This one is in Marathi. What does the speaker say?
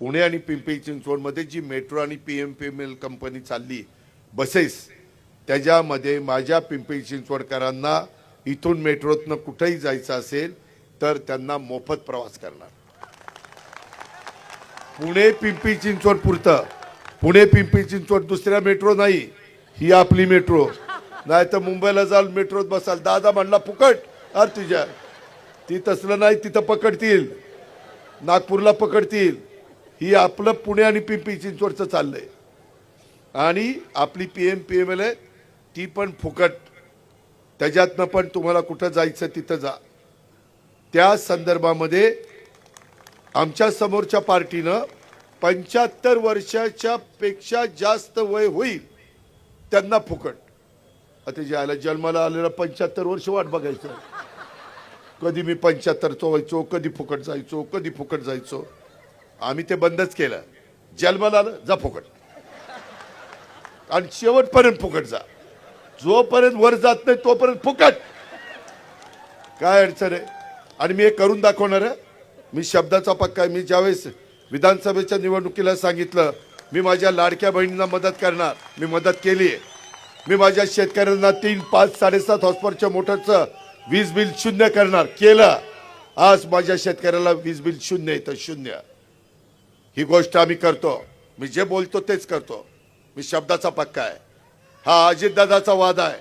पुणे आणि पिंपरी चिंचवडमध्ये जी मेट्रो आणि पीएमपीएमएल कंपनी चालली बसेस, त्याच्यामध्ये माझ्या पिंपरी चिंचवडकरांना इथून मेट्रोतनं कुठेही जायचं असेल तर त्यांना मोफत प्रवास करणार। पुणे पिंपरी चिंचवड पुरतं, पुणे पिंपरी चिंचवड दुसऱ्या मेट्रो नाही, ही आपली मेट्रो। नाही तर मुंबईला जाल मेट्रोत बसाल, दादा म्हणला फुकट, अरे तुझ्या ती तसलं नाही, तिथं पकडतील, नागपूरला पकडतील। ही आपलं पुणे आणि पिंपरी चिंचवडचं चाललंय आणि आपली पीएमपीएमएल आहे ती पण फुकट, त्याच्यातनं पण तुम्हाला कुठं जायचं तिथं जा। त्या संदर्भामध्ये आमच्या समोरच्या पार्टीनं 75 वर्षाच्या पेक्षा जास्त वय होईल त्यांना फुकट। आता ज्याला जन्माला आलेला 75 वर्ष वाट बघायचं, कधी मी 75 व्हायचो, कधी फुकट जायचो, कधी फुकट जायचो। आम्ही ते बंदच केलं, जन्माला आलं जा फुकट आणि शेवटपर्यंत फुकट जा, जोपर्यंत वर जात नाही तोपर्यंत फुकट। काय अडचण आहे? आणि मी हे करून दाखवणार आहे, मी शब्दाचा पक्का आहे। मी ज्यावेळेस विधानसभेच्या निवडणुकीला सांगितलं मी माझ्या लाडक्या बहिणींना मदत करणार, मी मदत केली आहे। मी माझ्या शेतकऱ्यांना 3, 5, 7.5 हॉर्सपावरच्या मोटरचं वीज बिल शून्य करणार, केलं। आज माझ्या शेतकऱ्याला वीज बिल शून्य येतं, शून्य। ही गोष्ट आम्ही करतो, मी जे बोलतो तेच करतो, मी शब्दाचा पक्का आहे। हा अजितदादाचा वादा आहे,